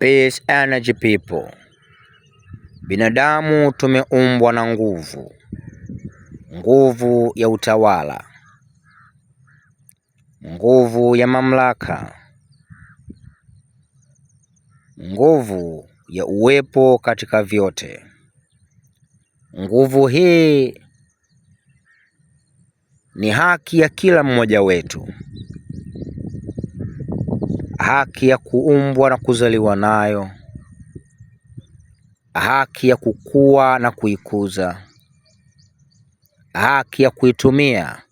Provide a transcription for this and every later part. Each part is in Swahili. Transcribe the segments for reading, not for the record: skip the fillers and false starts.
Peace Energy people. Binadamu tumeumbwa na nguvu. Nguvu ya utawala. Nguvu ya mamlaka. Nguvu ya uwepo katika vyote. Nguvu hii ni haki ya kila mmoja wetu. Haki ya kuumbwa na kuzaliwa nayo. Haki ya kukua na kuikuza. Haki ya kuitumia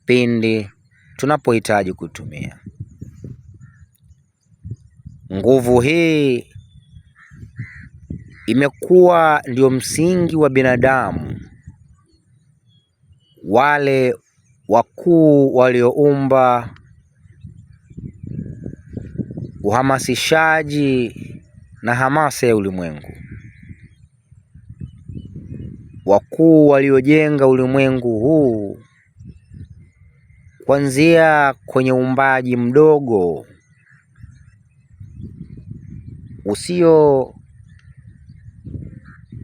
pindi tunapohitaji kuitumia. Nguvu hii imekuwa ndio msingi wa binadamu, wale wakuu walioumba uhamasishaji na hamasa ya ulimwengu. Wakuu waliojenga ulimwengu huu kuanzia kwenye uumbaji mdogo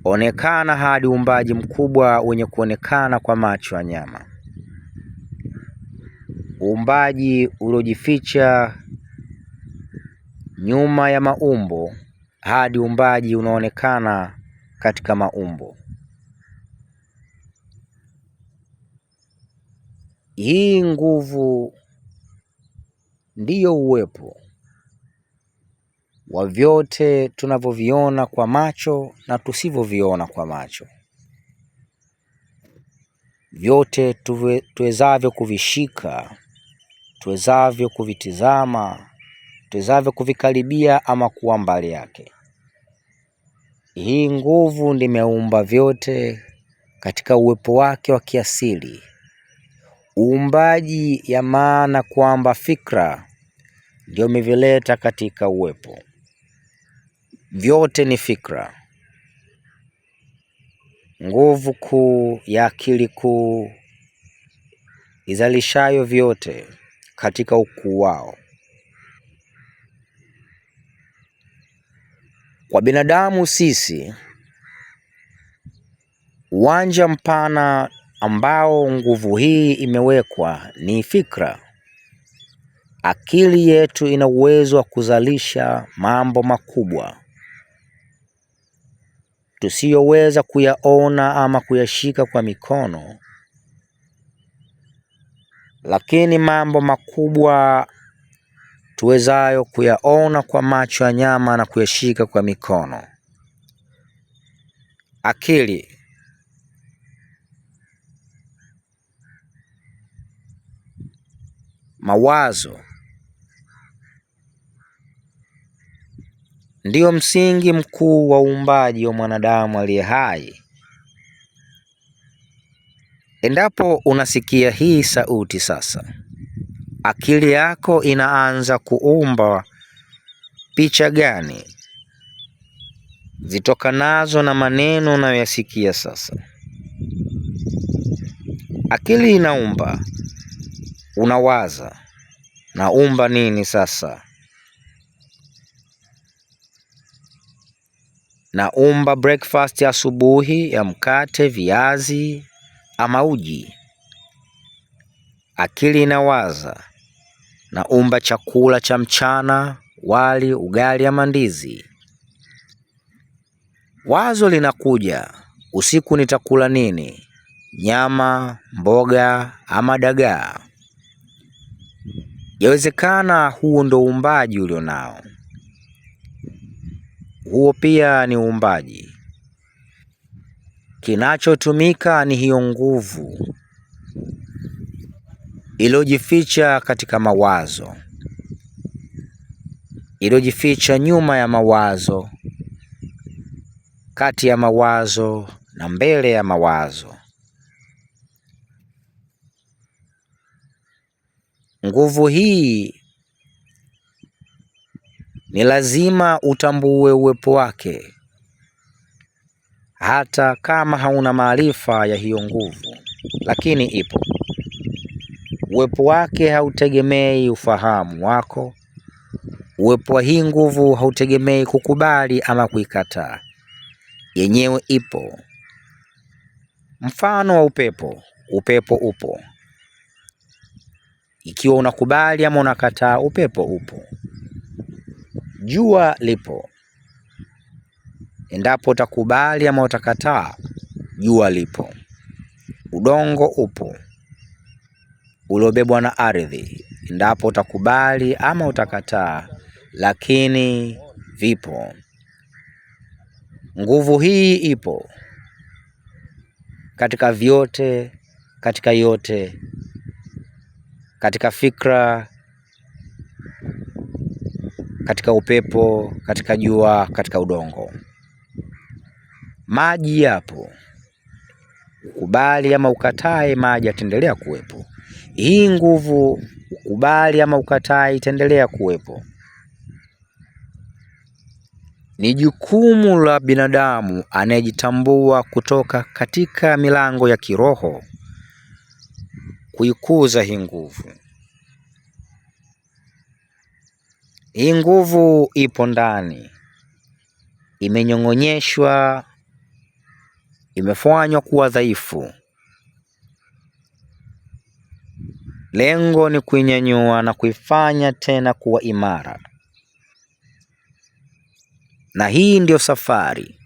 usioonekana hadi uumbaji mkubwa wenye kuonekana kwa macho ya nyama. Uumbaji uliojificha nyuma ya maumbo hadi uumbaji unaonekana katika maumbo. Hii nguvu ndiyo uwepo wa vyote tunavyoviona kwa macho na tusivyoviona kwa macho. Vyote tuwezavyo kuvishika, tuwezavyo kuvitizama, tuwezavyo kuvikaribia ama kuwa mbali yake. Hii nguvu ndiyo imeumba vyote katika uwepo wake wa kiasili. Uumbaji ya maana kwamba fikra ndio imevileta katika uwepo. Vyote ni fikra. Nguvu kuu ya akili kuu izalishayo vyote katika ukuu wao. Kwa binadamu sisi, uwanja mpana ambao nguvu hii imewekwa ni fikra. Akili yetu ina uwezo wa kuzalisha mambo makubwa tusiyoweza kuyaona ama kuyashika kwa mikono, lakini mambo makubwa tuwezayo kuyaona kwa macho ya nyama na kuyashika kwa mikono. Akili. Mawazo ndiyo msingi mkuu wa uumbaji wa mwanadamu aliye hai. Endapo unasikia hii sauti sasa, akili yako inaanza kuumba picha gani zitokanazo na maneno unayoyasikia sasa. Akili inaumba, unawaza, naumba nini sasa? Naumba breakfast ya asubuhi ya mkate, viazi ama uji. Akili inawaza, naumba chakula cha mchana, wali, ugali ama ndizi. Wazo linakuja, usiku nitakula nini? Nyama, mboga ama dagaa. Yawezekana huo ndo uumbaji ulionao. Huo pia ni uumbaji. Kinachotumika ni hiyo nguvu iliyojificha katika mawazo, iliyojificha nyuma ya mawazo, kati ya mawazo na mbele ya mawazo. Nguvu hii ni lazima utambue uwepo wake, hata kama hauna maarifa ya hiyo nguvu, lakini ipo. Uwepo wake hautegemei ufahamu wako, Uwepo wa hii nguvu hautegemei kukubali ama kuikataa, yenyewe ipo. Mfano wa upepo. Upepo upo. Ikiwa unakubali ama unakataa, upepo upo. Jua lipo. Endapo utakubali ama utakataa, jua lipo. Udongo upo uliobebwa na ardhi. Endapo utakubali ama utakataa, lakini vipo. Nguvu hii ipo katika vyote, katika yote, katika fikra, katika upepo, katika jua, katika udongo. Maji yapo. Ukubali ama ukatae, maji yataendelea kuwepo. Hii nguvu, ukubali ama ukatae, itaendelea kuwepo. Ni jukumu la binadamu anayejitambua kutoka katika milango ya kiroho kuikuza hii nguvu. Hii nguvu ipo ndani, imenyong'onyeshwa, imefanywa kuwa dhaifu. Lengo ni kuinyanyua na kuifanya tena kuwa imara. Na hii ndio safari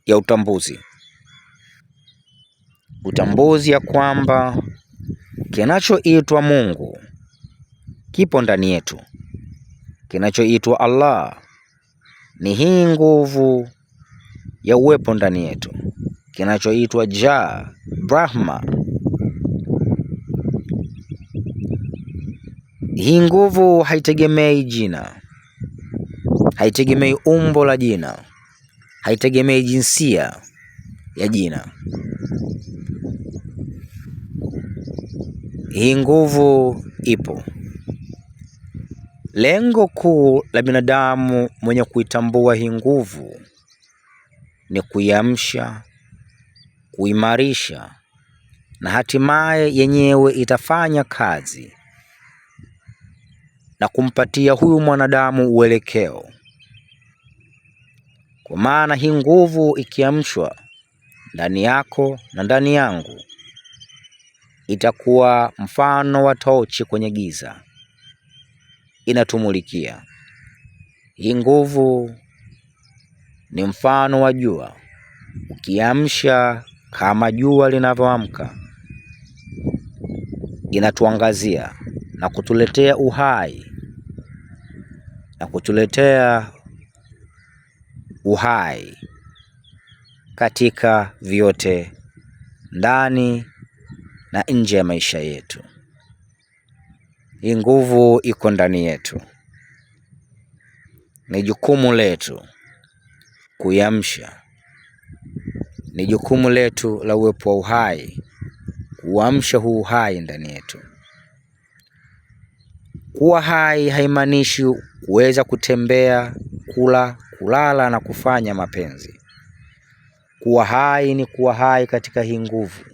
ya utambuzi. Utambuzi ya kwamba kinachoitwa Mungu kipo ndani yetu. Kinachoitwa Allah ni hii nguvu ya uwepo ndani yetu. Kinachoitwa Jah, Brahma, hii nguvu haitegemei jina, haitegemei umbo la jina, haitegemei jinsia ya jina. Hii nguvu ipo. Lengo kuu la binadamu mwenye kuitambua hii nguvu ni kuiamsha, kuimarisha, na hatimaye yenyewe itafanya kazi na kumpatia huyu mwanadamu uelekeo. Kwa maana hii nguvu ikiamshwa ndani yako na ndani yangu, itakuwa mfano wa tochi kwenye giza, inatumulikia. Hii nguvu ni mfano wa jua. Ukiamsha kama jua linavyoamka, inatuangazia na kutuletea uhai, na kutuletea uhai katika vyote, ndani na nje ya maisha yetu. Hii nguvu iko ndani yetu. Ni jukumu letu kuiamsha. Ni jukumu letu la uwepo wa uhai kuamsha huu uhai ndani yetu. Kuwa hai haimaanishi kuweza kutembea, kula, kulala na kufanya mapenzi. Kuwa hai ni kuwa hai katika hii nguvu.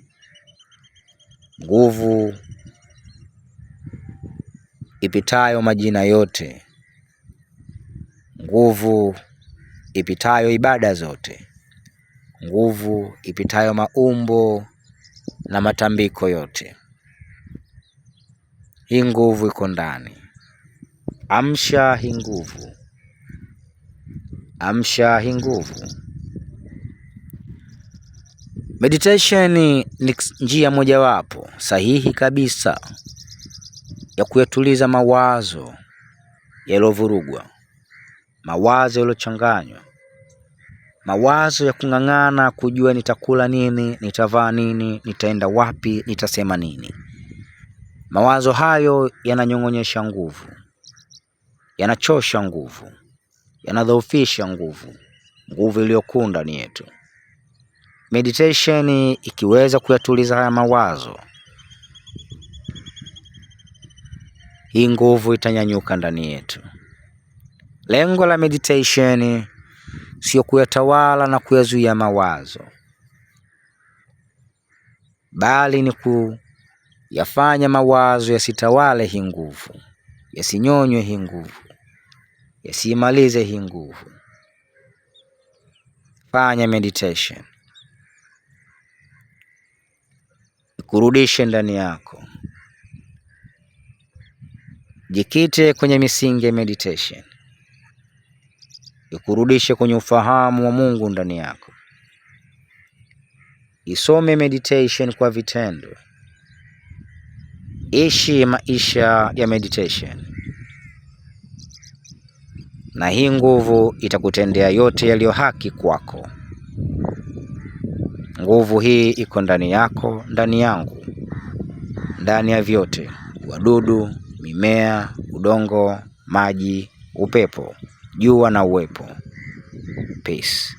Nguvu ipitayo majina yote. Nguvu ipitayo ibada zote. Nguvu ipitayo maumbo na matambiko yote. Hii nguvu iko ndani. Amsha hii nguvu. Amsha hii nguvu. Meditation ni njia mojawapo sahihi kabisa ya kuyatuliza mawazo yaliyovurugwa, mawazo yaliyochanganywa, mawazo ya kung'ang'ana kujua nitakula nini, nitavaa nini, nitaenda wapi, nitasema nini. Mawazo hayo yananyong'onyesha nguvu, yanachosha nguvu, yanadhoofisha nguvu, nguvu iliyokuu ndani yetu. Meditation ikiweza kuyatuliza haya mawazo, hii nguvu itanyanyuka ndani yetu. Lengo la meditation sio kuyatawala na kuyazuia mawazo, bali ni kuyafanya mawazo yasitawale hii nguvu, yasinyonywe hii nguvu, yasimalize hii nguvu. Fanya meditation, ikurudishe ndani yako. Jikite kwenye misingi ya meditation, ikurudishe kwenye ufahamu wa Mungu ndani yako. Isome meditation kwa vitendo. Ishi maisha ya meditation, na hii nguvu itakutendea yote yaliyo haki kwako. Nguvu hii iko ndani yako, ndani yangu, ndani ya vyote: wadudu, mimea, udongo, maji, upepo, jua na uwepo. Peace.